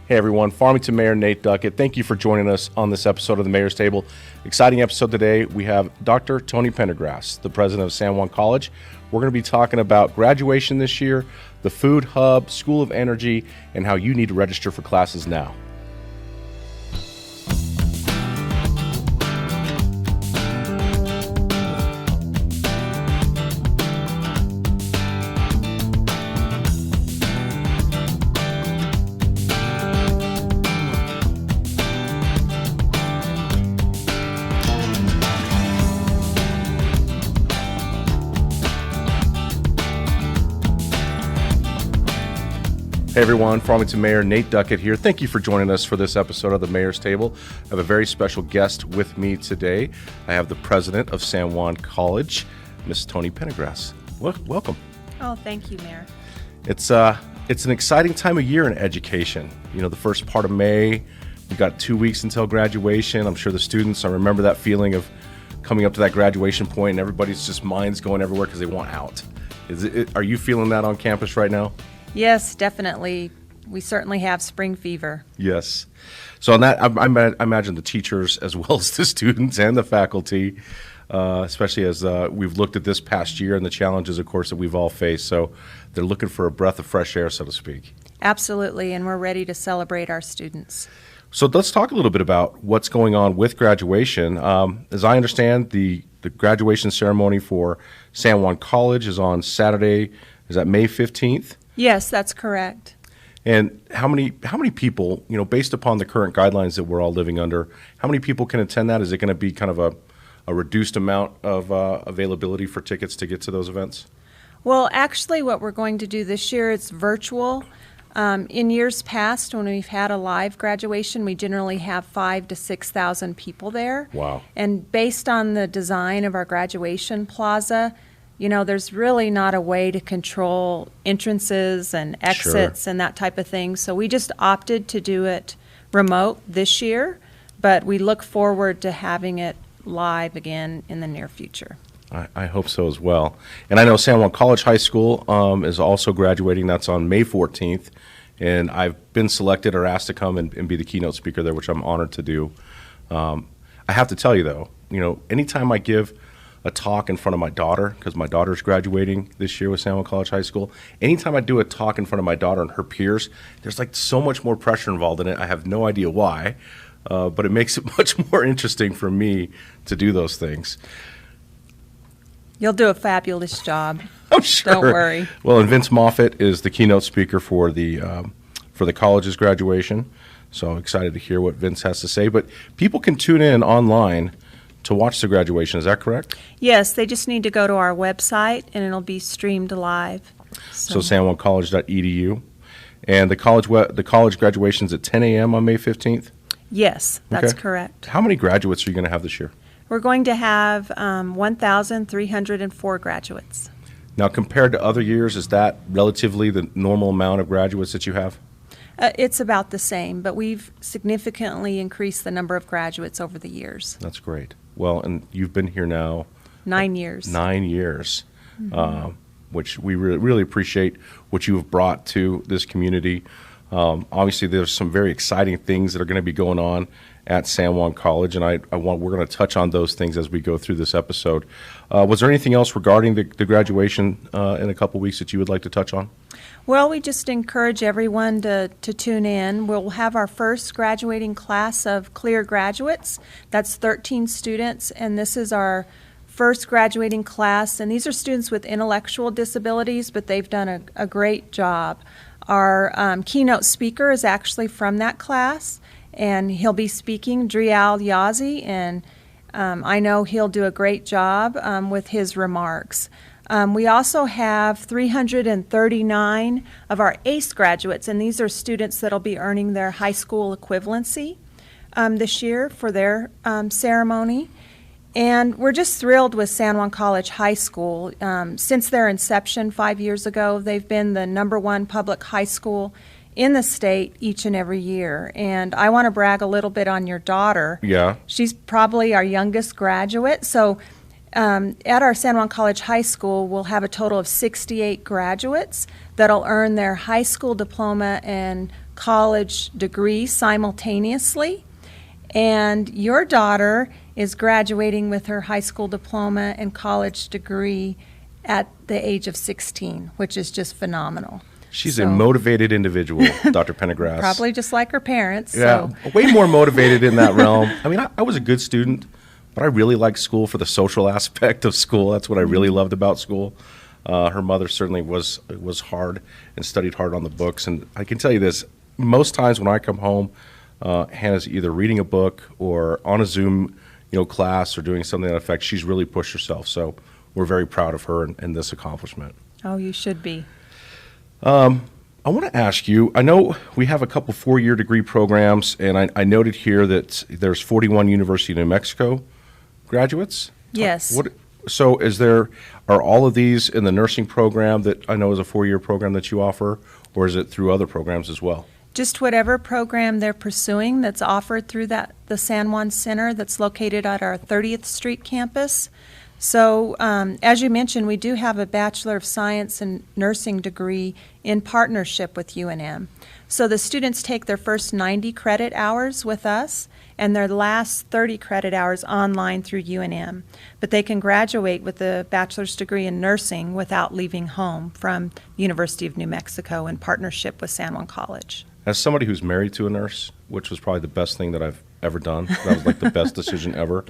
Hey everyone, Farmington Mayor Nate Duckett. Thank you for joining us on this episode of the Mayor's Table. Exciting episode today. We have Dr. Toni Pendergrass, the president of San Juan College. We're going to be talking about graduation this year, the Food Hub, School of Energy, and how you need to register for classes now. Hey everyone, Farmington Mayor Nate Duckett here. Thank you for joining us for this episode of the Mayor's Table. I have a very special guest with me today. I have the president of San Juan College, Miss Toni Pendergrass. Welcome. Oh, thank you, Mayor. It's an exciting time of year in education. You know, the first part of May, we've got 2 weeks until graduation. I'm sure the students, I remember that feeling of coming up to that graduation point and everybody's just minds going everywhere because they want out. Are you feeling that on campus right now? Yes, definitely. We certainly have spring fever. Yes. So on that, I imagine the teachers as well as the students and the faculty, especially as we've looked at this past year and the challenges, of course, that we've all faced. So they're looking for a breath of fresh air, so to speak. Absolutely, and we're ready to celebrate our students. So let's talk a little bit about what's going on with graduation. As I understand, the graduation ceremony for San Juan College is on Saturday. Is that May 15th? Yes, that's correct. And how many people, you know, based upon the current guidelines that we're all living under, how many people can attend that? Is it going to be kind of a reduced amount of availability for tickets to get to those events? Well, actually, what we're going to do this year is virtual. In years past, when we've had a live graduation, we generally have 5,000 to 6,000 people there. Wow. And based on the design of our graduation plaza, you know, there's really not a way to control entrances and exits and that type of thing. So we just opted to do it remote this year, but we look forward to having it live again in the near future. I hope so as well. And I know San Juan College High School is also graduating. That's on May 14th. And I've been selected or asked to come and be the keynote speaker there, which I'm honored to do. I have to tell you, though, you know, anytime I give a talk in front of my daughter, because my daughter's graduating this year with San Juan College High School. Anytime I do a talk in front of my daughter and her peers, there's like so much more pressure involved in it. I have no idea why, but it makes it much more interesting for me to do those things. You'll do a fabulous job. I'm sure. Don't worry. Well, and Vince Moffitt is the keynote speaker for the college's graduation, so I'm excited to hear what Vince has to say. But people can tune in online to watch the graduation, is that correct? Yes, they just need to go to our website and it'll be streamed live. So sanjuancollege.edu. And the college graduation's at 10 a.m. on May 15th? Yes, that's Okay. correct. How many graduates are you going to have this year? We're going to have 1,304 graduates. Now, compared to other years, is that relatively the normal amount of graduates that you have? It's about the same, but we've significantly increased the number of graduates over the years. That's great. Well, and you've been here now 9 years. 9 years, which we really appreciate what you have brought to this community. Obviously, there's some very exciting things that are going to be going on at San Juan College, and we're going to touch on those things as we go through this episode. Was there anything else regarding the graduation in a couple weeks that you would like to touch on? Well, we just encourage everyone to tune in. We'll have our first graduating class of clear graduates. That's 13 students, and this is our first graduating class. And these are students with intellectual disabilities, but they've done a great job. Our keynote speaker is actually from that class, and he'll be speaking, Drial Yazi, and I know he'll do a great job with his remarks. We also have 339 of our ACE graduates, and these are students that will be earning their high school equivalency this year for their ceremony. And we're just thrilled with San Juan College High School. Since their inception 5 years ago, they've been the #1 public high school in the state each and every year. And I want to brag a little bit on your daughter. Yeah. She's probably our youngest graduate. So at our San Juan College High School, we'll have a total of 68 graduates that'll earn their high school diploma and college degree simultaneously. And your daughter is graduating with her high school diploma and college degree at the age of 16, which is just phenomenal. She's a motivated individual, Dr. Pendergrass. Probably just like her parents. Yeah, So. way more motivated in that realm. I mean, I was a good student, but I really liked school for the social aspect of school. That's what I really loved about school. Her mother certainly was hard and studied hard on the books. And I can tell you this, most times when I come home, Hannah's either reading a book or on a Zoom class or doing something to that effect. She's really pushed herself. So we're very proud of her and this accomplishment. Oh, you should be. I want to ask you, I know we have a couple four-year degree programs, and I noted here that there's 41 University of New Mexico graduates. Yes. So are all of these in the nursing program that I know is a four-year program that you offer, or is it through other programs as well? Just whatever program they're pursuing that's offered through the San Juan Center that's located at our 30th Street campus. So as you mentioned, we do have a Bachelor of Science in Nursing degree in partnership with UNM. So the students take their first 90 credit hours with us and their last 30 credit hours online through UNM. But they can graduate with a bachelor's degree in nursing without leaving home from the University of New Mexico in partnership with San Juan College. As somebody who's married to a nurse, which was probably the best thing that I've ever done, that was like the best decision ever,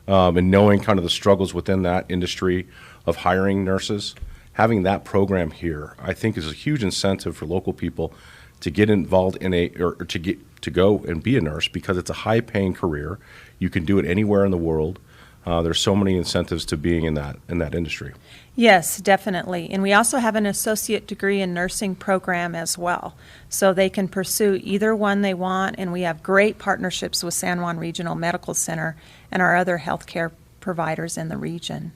and knowing kind of the struggles within that industry of hiring nurses, having that program here, I think is a huge incentive for local people to get involved in or to go and be a nurse, because it's a high-paying career. You can do it anywhere in the world. There's so many incentives to being in that industry. Yes, definitely. And we also have an associate degree in nursing program as well. So they can pursue either one they want, and we have great partnerships with San Juan Regional Medical Center and our other healthcare providers in the region.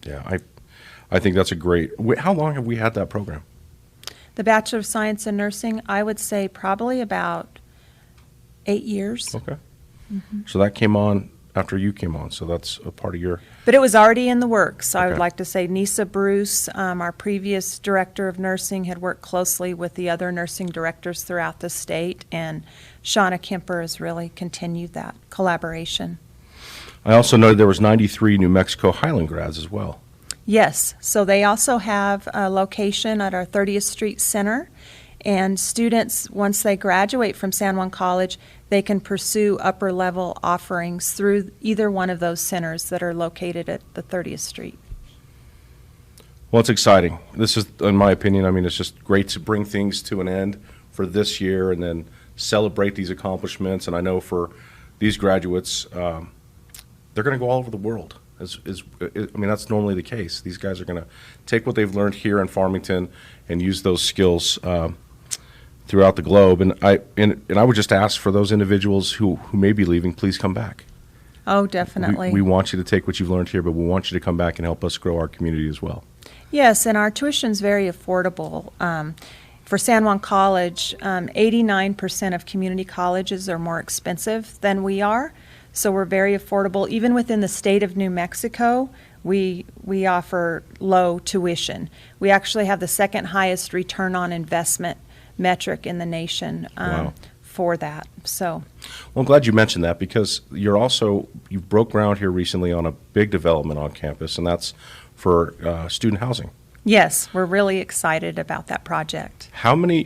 Yeah, I think that's a great. How long have we had that program? The Bachelor of Science in Nursing, I would say probably about 8 years. Okay. So that came on after you came on, so that's a part of your... But it was already in the works. So I would Okay. like to say Nisa Bruce, our previous director of nursing, had worked closely with the other nursing directors throughout the state, and Shauna Kemper has really continued that collaboration. I also noted there was 93 New Mexico Highland grads as well. Yes, so they also have a location at our 30th Street Center, and students, once they graduate from San Juan College, they can pursue upper-level offerings through either one of those centers that are located at the 30th Street. Well, it's exciting. This is, in my opinion, I mean, it's just great to bring things to an end for this year and then celebrate these accomplishments. And I know for these graduates, they're going to go all over the world. I mean, that's normally the case. These guys are going to take what they've learned here in Farmington and use those skills throughout the globe. And I would just ask for those individuals who may be leaving, please come back. Oh, definitely. We want you to take what you've learned here, but we want you to come back and help us grow our community as well. Yes, and our tuition's very affordable. For San Juan College, 89% of community colleges are more expensive than we are. So we're very affordable. Even within the state of New Mexico, we offer low tuition. We actually have the second highest return on investment metric in the nation Wow. for that. So, Well, I'm glad you mentioned that, because you broke ground here recently on a big development on campus, and that's for student housing. yes, we're really excited about that project. How many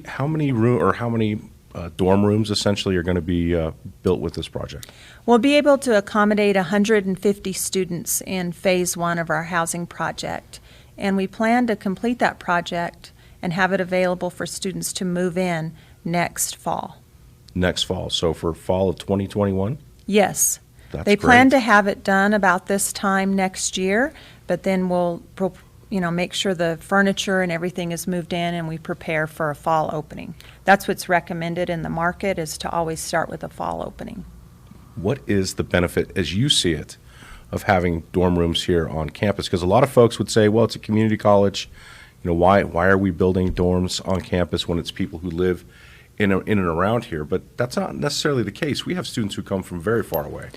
dorm rooms essentially are going to be built with this project? We'll be able to accommodate 150 students in phase one of our housing project, and we plan to complete that project and have it available for students to move in next fall. Next fall, so for fall of 2021? Yes. That's They plan great. to have it done about this time next year, but then we'll make sure the furniture and everything is moved in and we prepare for a fall opening. That's what's recommended in the market, is to always start with a fall opening. What is the benefit, as you see it, of having dorm rooms here on campus? Because a lot of folks would say, well, it's a community college. Why are we building dorms on campus when it's people who live in and around here? But that's not necessarily the case. We have students who come from very far away.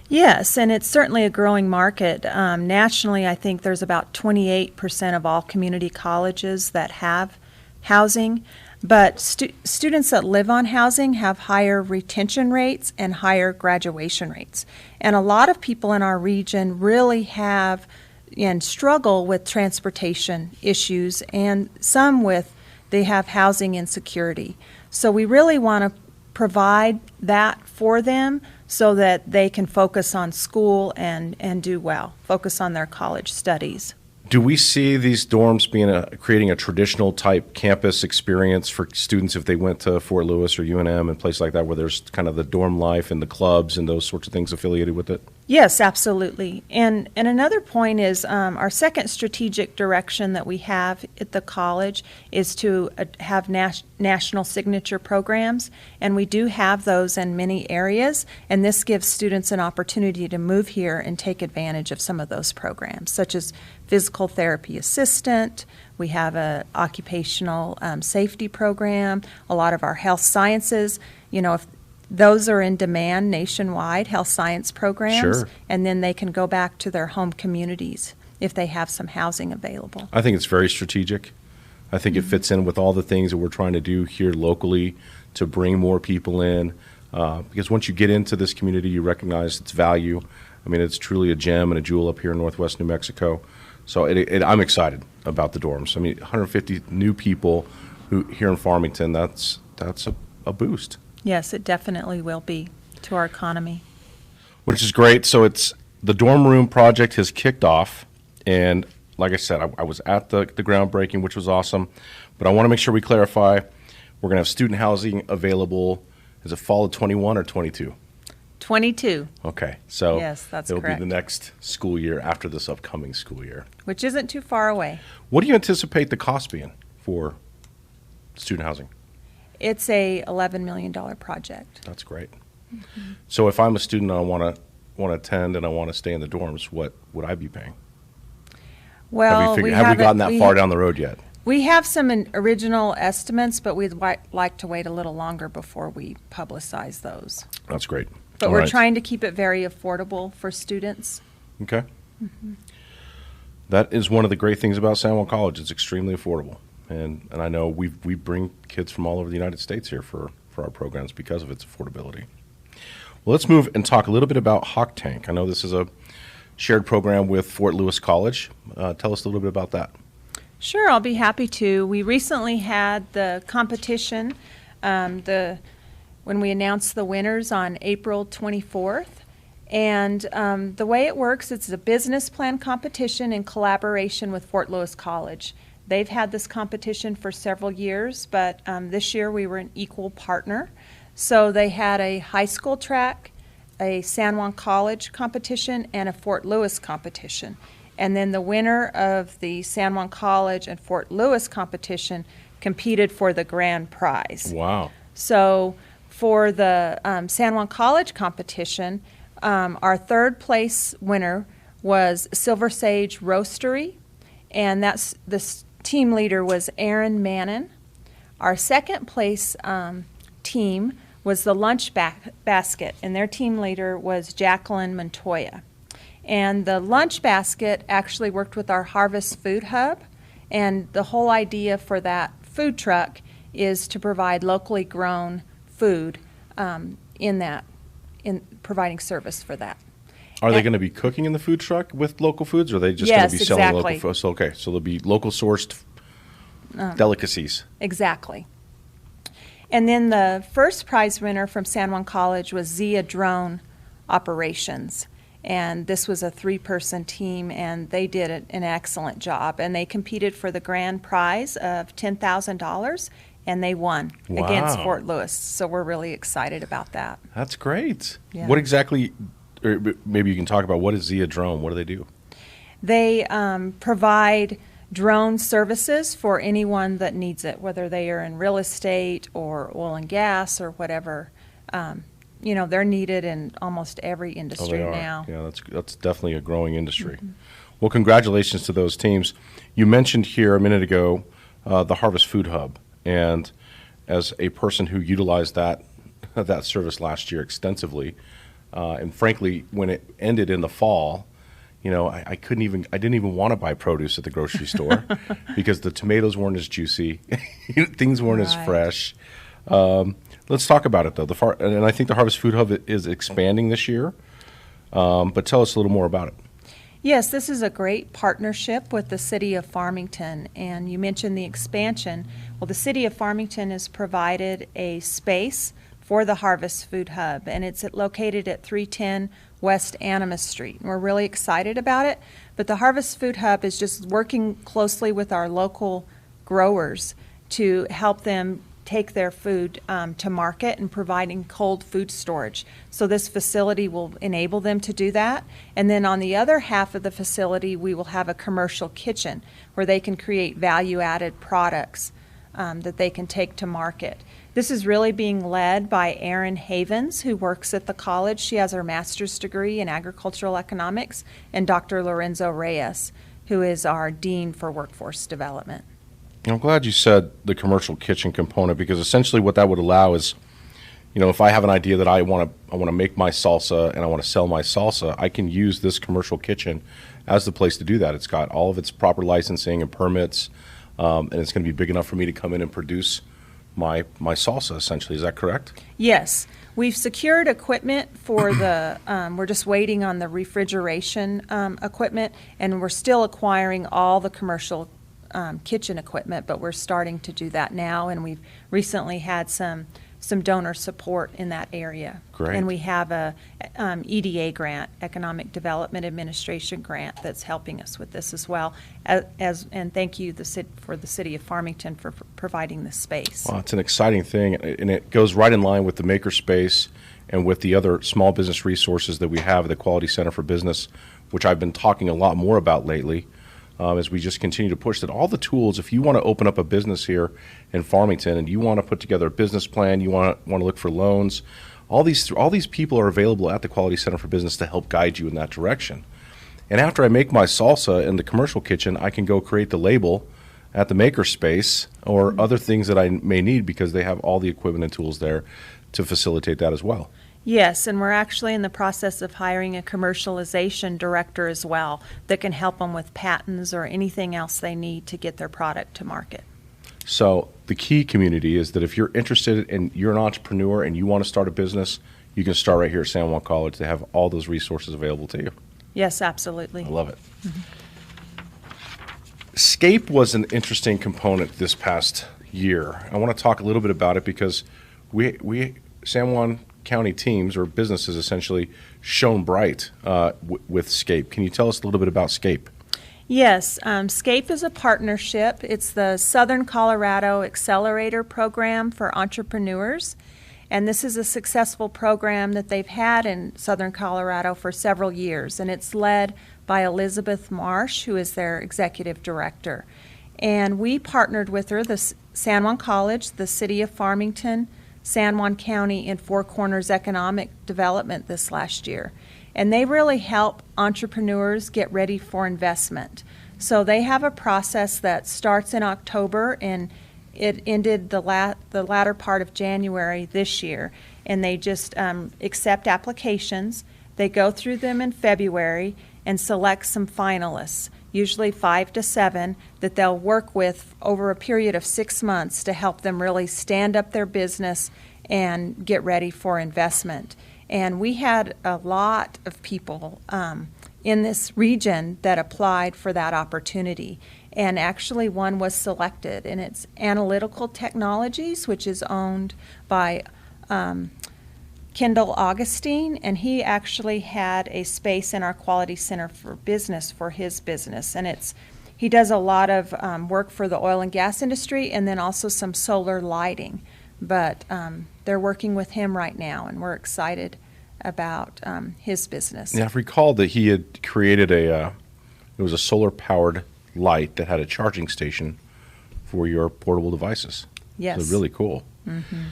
Yes, and it's certainly a growing market. Nationally, I think there's about 28% of all community colleges that have housing. But students that live on housing have higher retention rates and higher graduation rates. And a lot of people in our region really have and struggle with transportation issues, and some with they have housing insecurity. So we really want to provide that for them so that they can focus on school and do well, focus on their college studies. Do we see these dorms creating a traditional type campus experience for students if they went to Fort Lewis or UNM and places like that, where there's kind of the dorm life and the clubs and those sorts of things affiliated with it? Yes, absolutely. And another point is our second strategic direction that we have at the college is to have national signature programs, and we do have those in many areas, and this gives students an opportunity to move here and take advantage of some of those programs, such as physical therapy assistant. We have an occupational safety program, a lot of our health sciences. If those are in demand nationwide, health science programs, Sure. And then they can go back to their home communities if they have some housing available. I think it's very strategic. I think it fits in with all the things that we're trying to do here locally to bring more people in. Because once you get into this community, you recognize its value. I mean, it's truly a gem and a jewel up here in Northwest New Mexico. So I'm excited about the dorms. I mean, 150 new people here in Farmington, that's a boost. Yes, it definitely will be to our economy. Which is great. So the dorm room project has kicked off, and like I said, I was at the groundbreaking, which was awesome. But I want to make sure we clarify, we're going to have student housing available. Is it fall of 21 or 22? 22. Okay, so Yes, that's it'll correct. be the next school year after this upcoming school year. Which isn't too far away. What do you anticipate the cost being for student housing? It's a $11 million project. That's great. So if I'm a student and I want to attend and I want to stay in the dorms, what would I be paying? Well, have we gotten that far down the road yet? We have some original estimates, but we'd like to wait a little longer before we publicize those. That's great. But All we're right. trying to keep it very affordable for students. Okay. That is one of the great things about San Juan College. It's extremely affordable. And I know we bring kids from all over the United States here for our programs because of its affordability. Well, let's move and talk a little bit about Hawk Tank. I know this is a shared program with Fort Lewis College. Tell us a little bit about that. Sure, I'll be happy to. We recently had the competition, when we announced the winners on April 24th. And the way it works, it's a business plan competition in collaboration with Fort Lewis College. They've had this competition for several years, but this year we were an equal partner. So they had a high school track, a San Juan College competition, and a Fort Lewis competition. And then the winner of the San Juan College and Fort Lewis competition competed for the grand prize. Wow. So for the San Juan College competition, our third place winner was Silver Sage Roastery, and the team leader was Aaron Mannon. Our second place team was the Lunch Basket, and their team leader was Jacqueline Montoya. And the Lunch Basket actually worked with our Harvest Food Hub, and the whole idea for that food truck is to provide locally grown food in providing service for that. Are they going to be cooking in the food truck with local foods, or are they just going Yes, to be selling exactly. local foods? So, okay, so there'll be local sourced delicacies. Exactly. And then the first prize winner from San Juan College was Zia Drone Operations. And this was a 3-person team, and they did an excellent job. And they competed for the grand prize of $10,000, and they won against Wow. Fort Lewis. So we're really excited about that. That's great. Yeah. What exactly, or maybe you can talk about, what is Zia Drone? What do they do? They provide drone services for anyone that needs it, whether they are in real estate or oil and gas or whatever. They're needed in almost every industry they are. now. Yeah, that's definitely a growing industry. Well, congratulations to those teams. You mentioned here a minute ago the Harvest Food Hub, and as a person who utilized that service last year extensively, and frankly, when it ended in the fall, I didn't even want to buy produce at the grocery store because the tomatoes weren't as juicy, things weren't as Right. fresh. Let's talk about it though. And I think the Harvest Food Hub is expanding this year. But tell us a little more about it. Yes, this is a great partnership with the City of Farmington, and you mentioned the expansion. Well, the City of Farmington has provided a space for the Harvest Food Hub, and it's located at 310 West Animas Street. And we're really excited about it, but the Harvest Food Hub is just working closely with our local growers to help them take their food to market and providing cold food storage. So this facility will enable them to do that. And then on the other half of the facility, we will have a commercial kitchen where they can create value-added products that they can take to market. This is really being led by Erin Havens, who works at the college. She has her master's degree in agricultural economics, and Dr. Lorenzo Reyes, who is our dean for workforce development. I'm glad you said the commercial kitchen component, because essentially what that would allow is, if I have an idea that I want to make my salsa and I want to sell my salsa, I can use this commercial kitchen as the place to do that. It's got all of its proper licensing and permits, and it's going to be big enough for me to come in and produce my salsa, essentially. Is that correct? Yes. We've secured equipment for the, we're just waiting on the refrigeration equipment, and we're still acquiring all the commercial kitchen equipment, but we're starting to do that now, and we've recently had some donor support in that area. Great. And we have a EDA grant, Economic Development Administration grant, that's helping us with this as well. And thank you for the City of Farmington for providing this space. Well, it's an exciting thing, and it goes right in line with the makerspace and with the other small business resources that we have at the Quality Center for Business, which I've been talking a lot more about lately. As we just continue to push that all the tools, if you want to open up a business here in Farmington and you want to put together a business plan, you want to look for loans, all these people are available at the Quality Center for Business to help guide you in that direction. And after I make my salsa in the commercial kitchen, I can go create the label at the makerspace or other things that I may need, because they have all the equipment and tools there to facilitate that as well. Yes, and we're actually in the process of hiring a commercialization director as well that can help them with patents or anything else they need to get their product to market. So the key, community, is that if you're interested and you're an entrepreneur and you want to start a business, you can start right here at San Juan College. They have all those resources available to you. Yes, absolutely. I love it. Scape was an interesting component this past year. I want to talk a little bit about it because we San Juan County teams or businesses essentially shone bright with Scape. Can you tell us a little bit about Scape? Yes, Scape is a partnership. It's the Southern Colorado Accelerator Program for Entrepreneurs, and this is a successful program that they've had in Southern Colorado for several years, and it's led by Elizabeth Marsh, who is their executive director. And we partnered with her, the San Juan College, the City of Farmington, San Juan County, and Four Corners Economic Development this last year. And they really help entrepreneurs get ready for investment. So they have a process that starts in October and it ended the latter part of January this year. And they just accept applications. They go through them in February and select some finalists, usually 5 to 7, that they'll work with over a period of 6 months to help them really stand up their business and get ready for investment. And we had a lot of people in this region that applied for that opportunity. And actually one was selected, and it's Analytical Technologies, which is owned by Kendall Augustine, and he actually had a space in our Quality Center for Business for his business. And he does a lot of work for the oil and gas industry and then also some solar lighting. But they're working with him right now, and we're excited about his business. Yeah, I've recalled that he had created it was a solar-powered light that had a charging station for your portable devices. Yes. So really cool. Mm-hmm.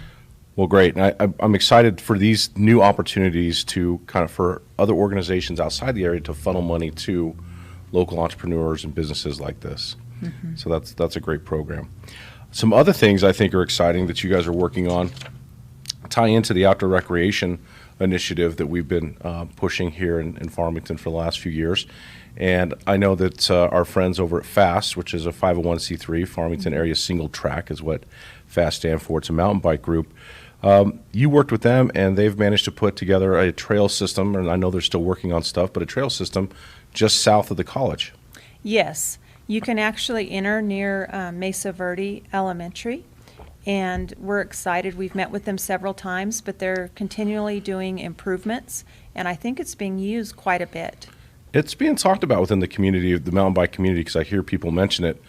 Well, great. And I'm excited for these new opportunities to for other organizations outside the area to funnel money to local entrepreneurs and businesses like this. Mm-hmm. So that's a great program. Some other things I think are exciting that you guys are working on tie into the outdoor recreation initiative that we've been pushing here in Farmington for the last few years. And I know that our friends over at FAST, which is a 501c3, Farmington Area Single Track is what FAST stands for. It's a mountain bike group. You worked with them, and they've managed to put together a trail system, and I know they're still working on stuff, but a trail system just south of the college. Yes, you can actually enter near Mesa Verde Elementary, and we're excited. We've met with them several times, but they're continually doing improvements, and I think it's being used quite a bit. It's being talked about within the community, the mountain bike community, because I hear people mention it.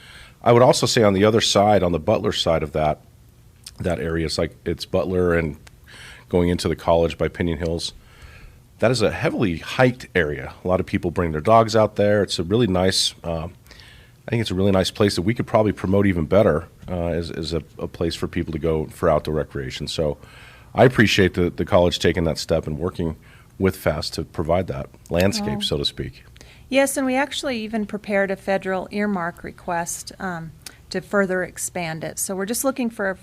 I would also say on the other side, on the Butler side of that area, it's Butler and going into the college by Pinion Hills. That is a heavily hiked area. A lot of people bring their dogs out there. It's a really nice, I think it's a really nice place that we could probably promote even better as a place for people to go for outdoor recreation. So I appreciate the college taking that step and working with FAST to provide that landscape, so to speak. Yes, and we actually even prepared a federal earmark request to further expand it. So we're just looking for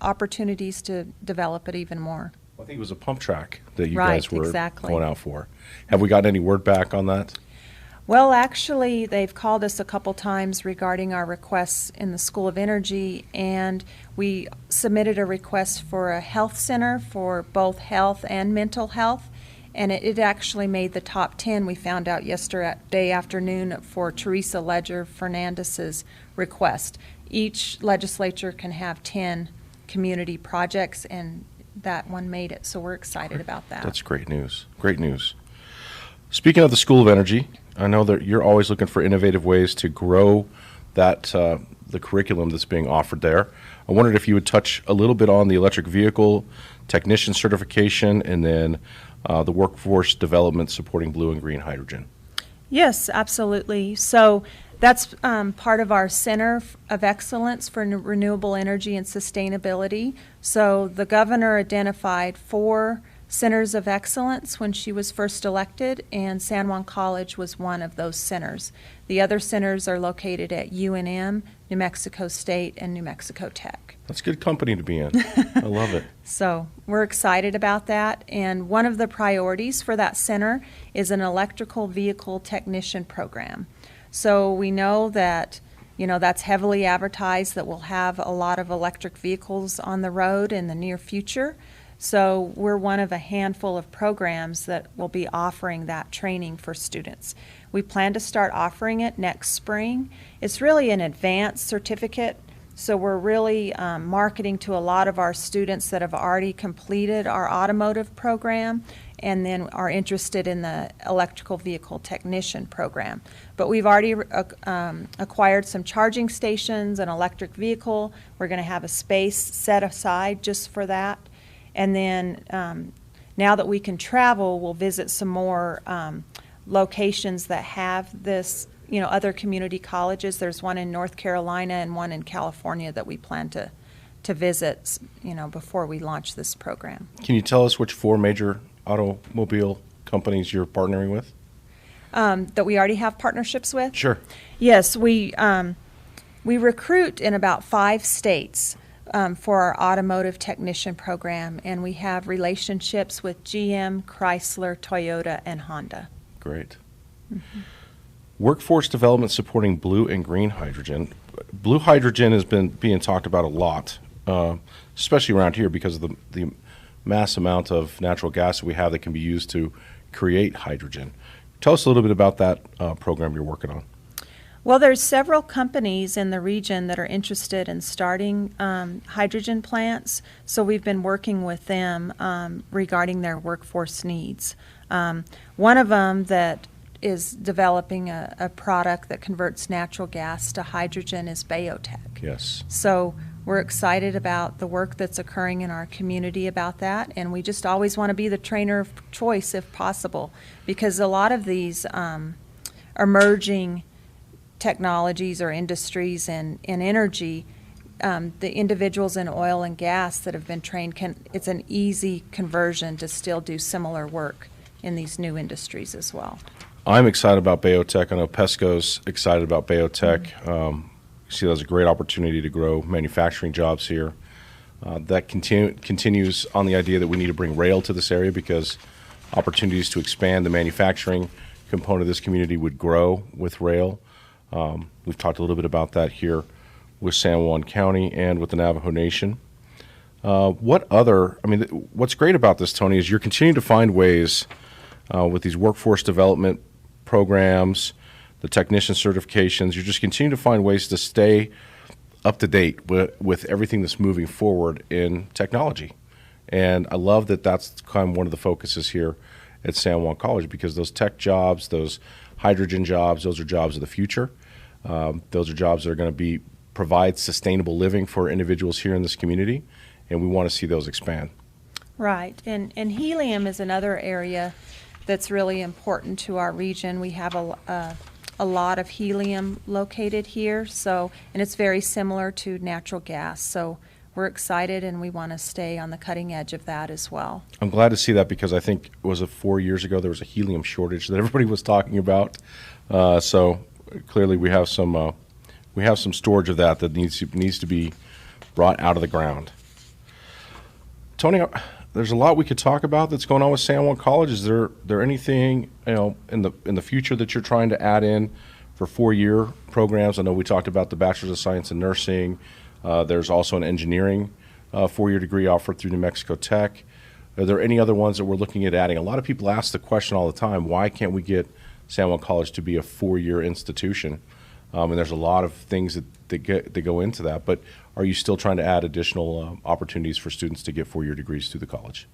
opportunities to develop it even more. I think it was a pump track that you Right, guys were exactly. going out for. Have we gotten any word back on that? Well, actually, they've called us a couple times regarding our requests in the School of Energy, and we submitted a request for a health center for both health and mental health, and it actually made the top 10, we found out yesterday afternoon, for Teresa Ledger Fernandez's request. Each legislature can have 10 community projects, and that one made it, so we're excited about that. That's great news. Great news. Speaking of the School of Energy, I know that you're always looking for innovative ways to grow that the curriculum that's being offered there. I wondered if you would touch a little bit on the electric vehicle technician certification and then the workforce development supporting blue and green hydrogen. Yes, absolutely. So that's part of our Center of Excellence for Renewable Energy and Sustainability. So the governor identified 4 centers of excellence when she was first elected, and San Juan College was one of those centers. The other centers are located at UNM, New Mexico State, and New Mexico Tech. That's good company to be in. I love it. So we're excited about that, and one of the priorities for that center is an electrical vehicle technician program. So we know that, that's heavily advertised that we'll have a lot of electric vehicles on the road in the near future. So we're one of a handful of programs that will be offering that training for students. We plan to start offering it next spring. It's really an advanced certificate, so we're really marketing to a lot of our students that have already completed our automotive program and then are interested in the electrical vehicle technician program. But we've already acquired some charging stations, an electric vehicle. We're going to have a space set aside just for that. And then now that we can travel, we'll visit some more locations that have this, other community colleges. There's one in North Carolina and one in California that we plan to visit, before we launch this program. Can you tell us which 4 major automobile companies you're partnering with? That we already have partnerships with? Sure. Yes, we recruit in about 5 states. For our automotive technician program, and we have relationships with GM, Chrysler, Toyota, and Honda. Great. Mm-hmm. Workforce development supporting blue and green hydrogen. Blue hydrogen has been being talked about a lot, especially around here because of the mass amount of natural gas that we have that can be used to create hydrogen. Tell us a little bit about that program you're working on. Well, there's several companies in the region that are interested in starting hydrogen plants, so we've been working with them regarding their workforce needs. One of them that is developing a product that converts natural gas to hydrogen is Biotech. Yes. So we're excited about the work that's occurring in our community about that, and we just always want to be the trainer of choice if possible, because a lot of these emerging technologies or industries in energy, the individuals in oil and gas that have been trained, it's an easy conversion to still do similar work in these new industries as well. I'm excited about Biotech. I know Pesco's excited about Biotech. You see that as a great opportunity to grow manufacturing jobs here. That continues on the idea that we need to bring rail to this area because opportunities to expand the manufacturing component of this community would grow with rail. We've talked a little bit about that here with San Juan County and with the Navajo Nation. What's great about this, Toni, is you're continuing to find ways with these workforce development programs, the technician certifications, you're just continuing to find ways to stay up to date with everything that's moving forward in technology. And I love that that's kind of one of the focuses here at San Juan College, because those tech jobs, those hydrogen jobs, those are jobs of the future. Those are jobs that are going to provide sustainable living for individuals here in this community, and we want to see those expand. Right, and helium is another area that's really important to our region. We have a lot of helium located here, and it's very similar to natural gas. So we're excited, and we want to stay on the cutting edge of that as well. I'm glad to see that, because I think, was it 4 years ago, there was a helium shortage that everybody was talking about. So clearly we have some storage of that needs to be brought out of the ground. Toni, there's a lot we could talk about that's going on with San Juan College. Is there anything in the future that you're trying to add in for 4-year programs? I know we talked about the Bachelor's of Science in Nursing. There's also an engineering 4-year degree offered through New Mexico Tech. Are there any other ones that we're looking at adding? A lot of people ask the question all the time, why can't we get San Juan College to be a 4-year institution? And there's a lot of things that go into that. But are you still trying to add additional opportunities for students to get 4-year degrees through the college?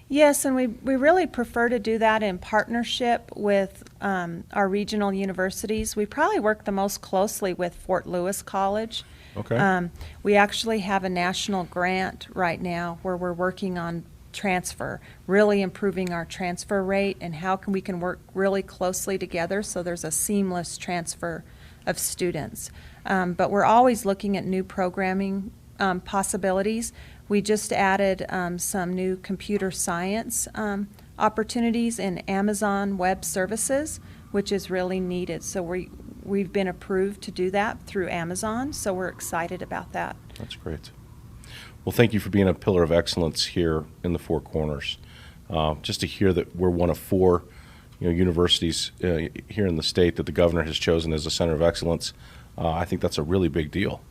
Yes, and we really prefer to do that in partnership with our regional universities. We probably work the most closely with Fort Lewis College. Okay. We actually have a national grant right now where we're working on transfer, really improving our transfer rate and how we can work really closely together so there's a seamless transfer of students. But we're always looking at new programming possibilities. We just added some new computer science opportunities in Amazon Web Services, which is really needed. So we've been approved to do that through Amazon, so we're excited about that. That's great. Well, thank you for being a pillar of excellence here in the Four Corners. Just to hear that we're one of 4 universities here in the state that the governor has chosen as a center of excellence, I think that's a really big deal.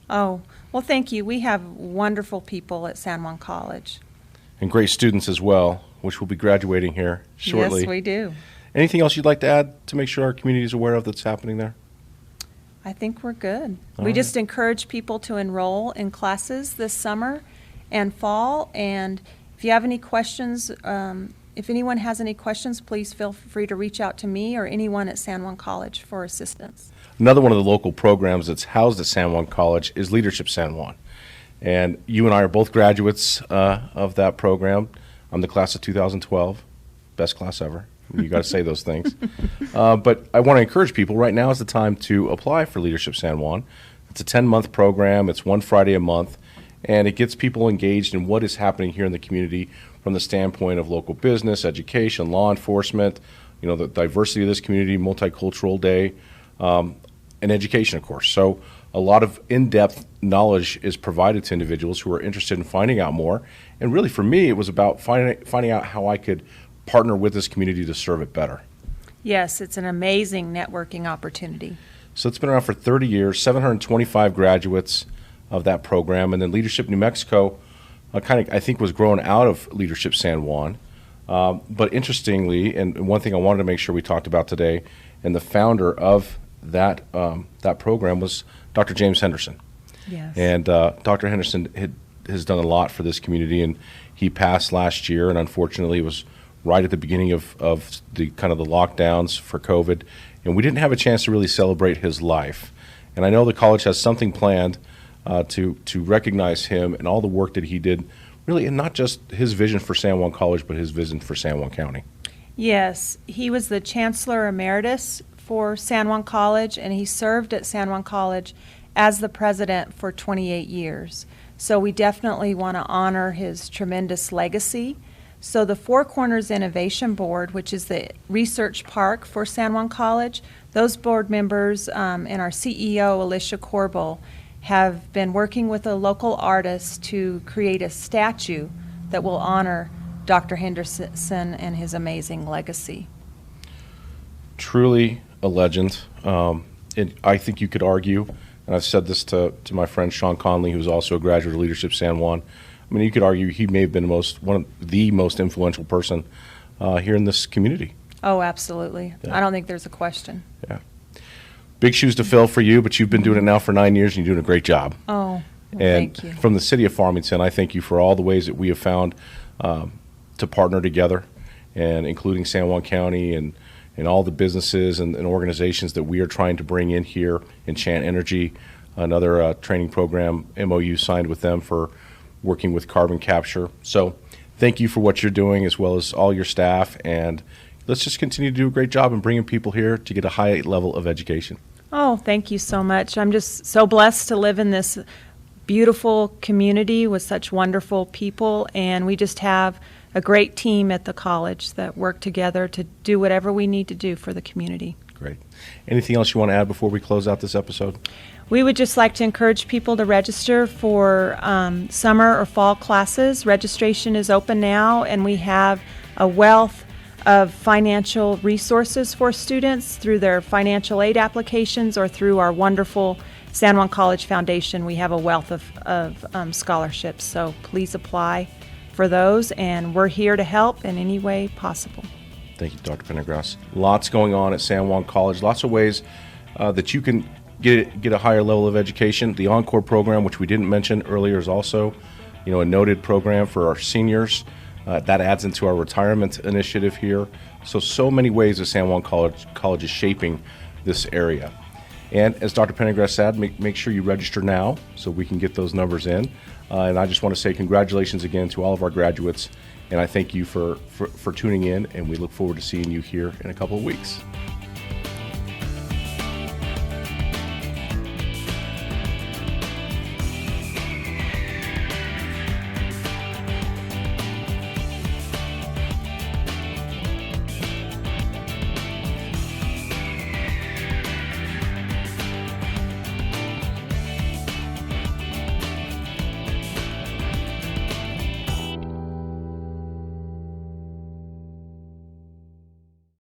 Oh, well, thank you. We have wonderful people at San Juan College. And great students as well, which will be graduating here shortly. Yes, we do. Anything else you'd like to add to make sure our community is aware of that's happening there? I think we're good. All We right. just encourage people to enroll in classes this summer and fall. And if you have any questions, if anyone has any questions, please feel free to reach out to me or anyone at San Juan College for assistance. Another one of the local programs that's housed at San Juan College is Leadership San Juan. And you and I are both graduates of that program. I'm the class of 2012, best class ever. You got to say those things. But I want to encourage people, right now is the time to apply for Leadership San Juan. It's a 10-month program. It's one Friday a month. And it gets people engaged in what is happening here in the community from the standpoint of local business, education, law enforcement, the diversity of this community, multicultural day, and education, of course. So a lot of in-depth knowledge is provided to individuals who are interested in finding out more. And really, for me, it was about finding out how I could partner with this community to serve it better. Yes, it's an amazing networking opportunity. So it's been around for 30 years, 725 graduates of that program. And then Leadership New Mexico I think was grown out of Leadership San Juan. But interestingly, and one thing I wanted to make sure we talked about today, and the founder of that program was Dr. James Henderson. Yes. And Dr. Henderson has done a lot for this community, and he passed last year, and unfortunately it was right at the beginning of the kind of the lockdowns for COVID, and we didn't have a chance to really celebrate his life. And I know the college has something planned to recognize him and all the work that he did, really, and not just his vision for San Juan College, but his vision for San Juan County. Yes, he was the Chancellor Emeritus for San Juan College, and he served at San Juan College as the president for 28 years. So we definitely want to honor his tremendous legacy. So the Four Corners Innovation Board, which is the research park for San Juan College, those board members and our CEO, Alicia Corbel, have been working with a local artist to create a statue that will honor Dr. Henderson and his amazing legacy. Truly a legend. I think you could argue, and I've said this to my friend Sean Conley, who's also a graduate of Leadership San Juan. I mean, you could argue he may have been one of the most influential person here in this community. Oh, absolutely. Yeah. I don't think there's a question. Yeah. Big shoes to fill for you, but you've been doing it now for 9 years, and you're doing a great job. Oh, well, And thank you. from the city of Farmington, I thank you for all the ways that we have found to partner together, and including San Juan County and all the businesses and organizations that we are trying to bring in here. Enchant Energy, another training program, MOU signed with them for working with carbon capture. So thank you for what you're doing, as well as all your staff, and let's just continue to do a great job in bringing people here to get a high level of education. Oh, thank you so much. I'm just so blessed to live in this beautiful community with such wonderful people, and we just have a great team at the college that work together to do whatever we need to do for the community. Great. Anything else you want to add before we close out this episode? We would just like to encourage people to register for summer or fall classes. Registration is open now, and we have a wealth of financial resources for students through their financial aid applications or through our wonderful San Juan College Foundation. We have a wealth of scholarships, so please apply for those, and we're here to help in any way possible. Thank you, Dr. Pendergrass. Lots going on at San Juan College. Lots of ways that you can get a higher level of education. The Encore program, which we didn't mention earlier, is also, a noted program for our seniors. That adds into our retirement initiative here. So many ways that San Juan College is shaping this area. And as Dr. Pendergrass said, make sure you register now so we can get those numbers in. And I just want to say congratulations again to all of our graduates. And I thank you for tuning in, and we look forward to seeing you here in a couple of weeks.